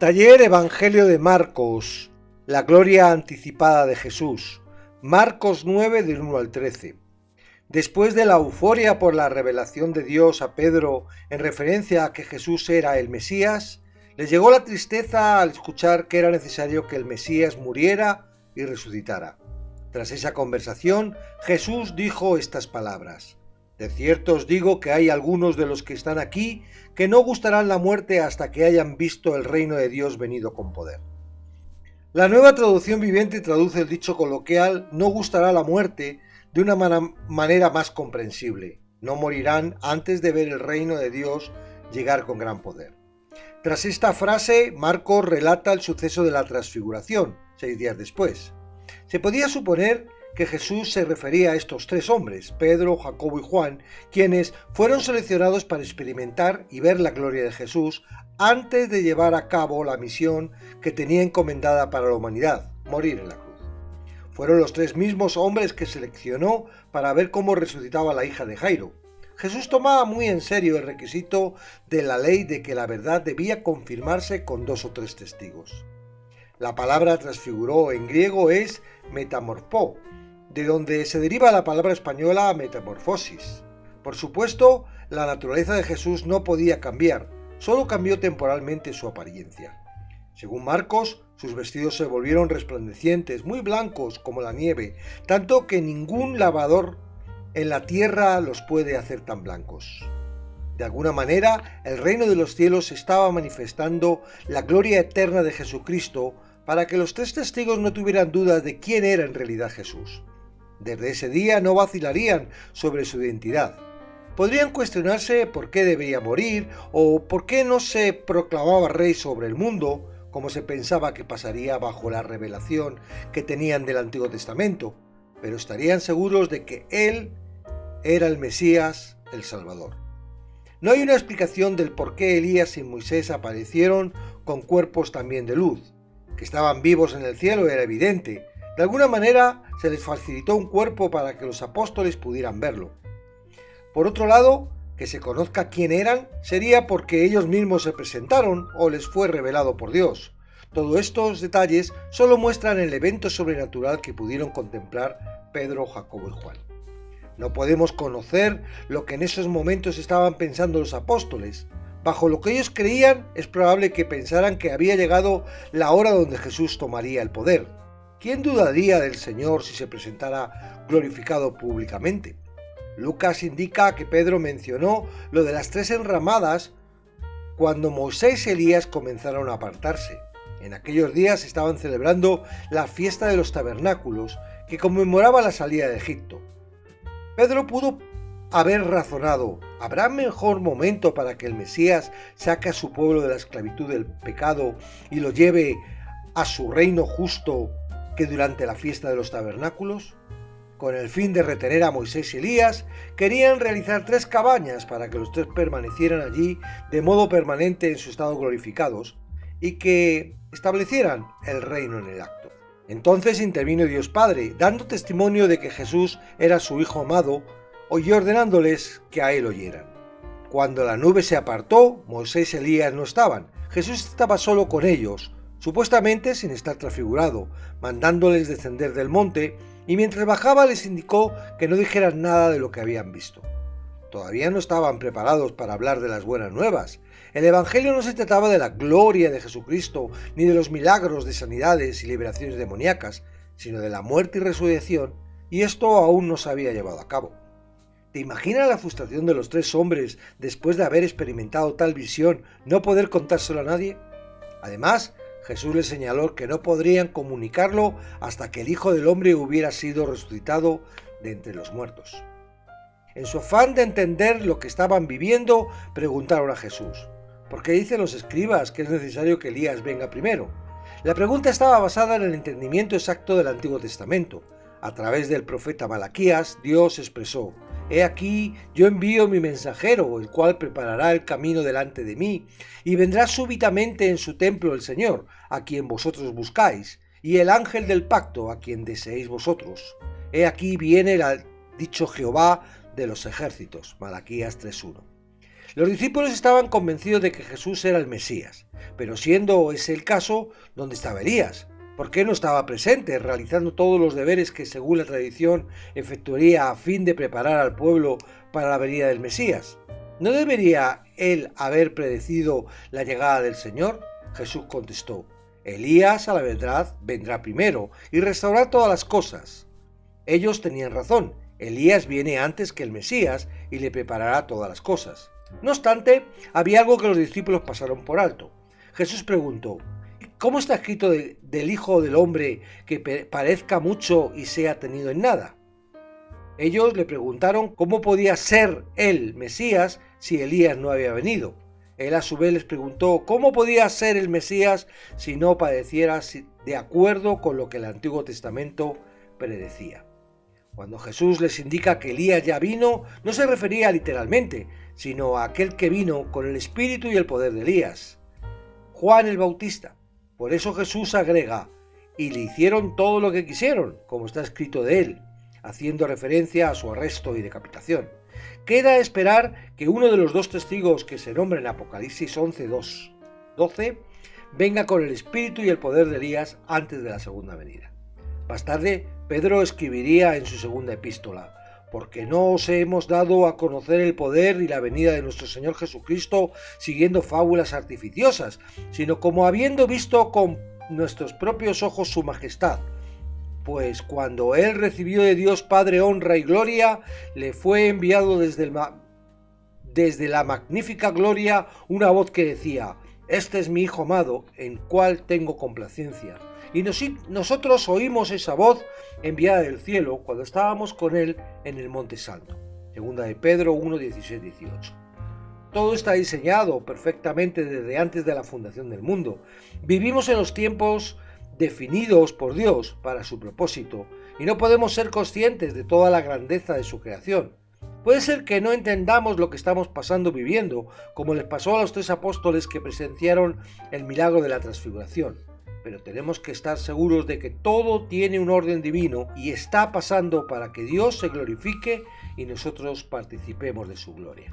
Taller Evangelio de Marcos, la gloria anticipada de Jesús. Marcos 9 del 1 al 13. Después de la euforia por la revelación de Dios a Pedro en referencia a que Jesús era el Mesías, les llegó la tristeza al escuchar que era necesario que el Mesías muriera y resucitara. Tras esa conversación, Jesús dijo estas palabras: De cierto os digo que hay algunos de los que están aquí que no gustarán la muerte hasta que hayan visto el reino de Dios venido con poder. La Nueva Traducción Viviente traduce el dicho coloquial "no gustará la muerte" de una manera más comprensible: no morirán antes de ver el reino de Dios llegar con gran poder. Tras esta frase, Marcos relata el suceso de la transfiguración, 6 días después. Se podía suponer que Jesús se refería a estos tres hombres, Pedro, Jacobo y Juan, quienes fueron seleccionados para experimentar y ver la gloria de Jesús antes de llevar a cabo la misión que tenía encomendada para la humanidad: morir en la cruz. Fueron los tres mismos hombres que seleccionó para ver cómo resucitaba la hija de Jairo. Jesús tomaba muy en serio el requisito de la ley de que la verdad debía confirmarse con 2 o 3 testigos. La palabra transfiguró en griego es metamorfó, de donde se deriva la palabra española metamorfosis. Por supuesto, la naturaleza de Jesús no podía cambiar, solo cambió temporalmente su apariencia. Según Marcos, sus vestidos se volvieron resplandecientes, muy blancos como la nieve, tanto que ningún lavador en la tierra los puede hacer tan blancos. De alguna manera, el reino de los cielos estaba manifestando la gloria eterna de Jesucristo para que los 3 testigos no tuvieran dudas de quién era en realidad Jesús. Desde ese día no vacilarían sobre su identidad. Podrían cuestionarse por qué debía morir o por qué no se proclamaba rey sobre el mundo, como se pensaba que pasaría bajo la revelación que tenían del Antiguo Testamento, pero estarían seguros de que Él era el Mesías, el Salvador. No hay una explicación del por qué Elías y Moisés aparecieron con cuerpos también de luz. Que estaban vivos en el cielo era evidente. De alguna manera se les facilitó un cuerpo para que los apóstoles pudieran verlo. Por otro lado, que se conozca quién eran sería porque ellos mismos se presentaron o les fue revelado por Dios. Todos estos detalles solo muestran el evento sobrenatural que pudieron contemplar Pedro, Jacobo y Juan. No podemos conocer lo que en esos momentos estaban pensando los apóstoles. Bajo lo que ellos creían, es probable que pensaran que había llegado la hora donde Jesús tomaría el poder. ¿Quién dudaría del Señor si se presentara glorificado públicamente? Lucas indica que Pedro mencionó lo de las 3 enramadas cuando Moisés y Elías comenzaron a apartarse. En aquellos días estaban celebrando la fiesta de los tabernáculos, que conmemoraba la salida de Egipto. Pedro pudo haber razonado: ¿habrá mejor momento para que el Mesías saque a su pueblo de la esclavitud del pecado y lo lleve a su reino justo que durante la fiesta de los tabernáculos? Con el fin de retener a Moisés y Elías, querían realizar 3 cabañas para que los 3 permanecieran allí de modo permanente en su estado glorificados y que establecieran el reino en el acto. Entonces intervino Dios Padre, dando testimonio de que Jesús era su Hijo amado y ordenándoles que a él oyeran. Cuando la nube se apartó, Moisés y Elías no estaban. Jesús estaba solo con ellos, supuestamente sin estar transfigurado, mandándoles descender del monte, y mientras bajaba les indicó que no dijeran nada de lo que habían visto. Todavía no estaban preparados para hablar de las buenas nuevas. El Evangelio no se trataba de la gloria de Jesucristo, ni de los milagros de sanidades y liberaciones demoníacas, sino de la muerte y resurrección, y esto aún no se había llevado a cabo. ¿Te imaginas la frustración de los 3 hombres después de haber experimentado tal visión, no poder contárselo a nadie? Además, Jesús les señaló que no podrían comunicarlo hasta que el Hijo del Hombre hubiera sido resucitado de entre los muertos. En su afán de entender lo que estaban viviendo, preguntaron a Jesús: ¿por qué dicen los escribas que es necesario que Elías venga primero? La pregunta estaba basada en el entendimiento exacto del Antiguo Testamento. A través del profeta Malaquías, Dios expresó: He aquí, yo envío mi mensajero, el cual preparará el camino delante de mí, y vendrá súbitamente en su templo el Señor, a quien vosotros buscáis, y el ángel del pacto, a quien deseéis vosotros. He aquí viene el dicho Jehová de los ejércitos. Malaquías 3:1. Los discípulos estaban convencidos de que Jesús era el Mesías, pero siendo ese el caso, ¿dónde estaba Elías? ¿Por qué no estaba presente, realizando todos los deberes que según la tradición efectuaría a fin de preparar al pueblo para la venida del Mesías? ¿No debería él haber predecido la llegada del Señor? Jesús contestó: Elías a la verdad vendrá primero y restaurar todas las cosas. Ellos tenían razón, Elías viene antes que el Mesías y le preparará todas las cosas. No obstante, había algo que los discípulos pasaron por alto. Jesús preguntó: ¿cómo está escrito del Hijo del Hombre que parezca mucho y sea tenido en nada? Ellos le preguntaron cómo podía ser él Mesías si Elías no había venido. Él a su vez les preguntó cómo podía ser el Mesías si no padeciera de acuerdo con lo que el Antiguo Testamento predecía. Cuando Jesús les indica que Elías ya vino, no se refería literalmente, sino a aquel que vino con el espíritu y el poder de Elías, Juan el Bautista. Por eso Jesús agrega: y le hicieron todo lo que quisieron, como está escrito de él, haciendo referencia a su arresto y decapitación. Queda esperar que uno de los dos testigos que se nombra en Apocalipsis 11:12 venga con el espíritu y el poder de Elías antes de la segunda venida. Más tarde, Pedro escribiría en su segunda epístola: porque no os hemos dado a conocer el poder y la venida de nuestro Señor Jesucristo siguiendo fábulas artificiosas, sino como habiendo visto con nuestros propios ojos su majestad. Pues cuando él recibió de Dios Padre honra y gloria, le fue enviado desde la magnífica gloria una voz que decía: este es mi Hijo amado, en cual tengo complacencia. Y nosotros oímos esa voz enviada del cielo cuando estábamos con él en el Monte Santo. Segunda de Pedro 1:16-18. Todo está diseñado perfectamente desde antes de la fundación del mundo. Vivimos en los tiempos definidos por Dios para su propósito y no podemos ser conscientes de toda la grandeza de su creación. Puede ser que no entendamos lo que estamos viviendo, como les pasó a los 3 apóstoles que presenciaron el milagro de la transfiguración, pero tenemos que estar seguros de que todo tiene un orden divino y está pasando para que Dios se glorifique y nosotros participemos de su gloria.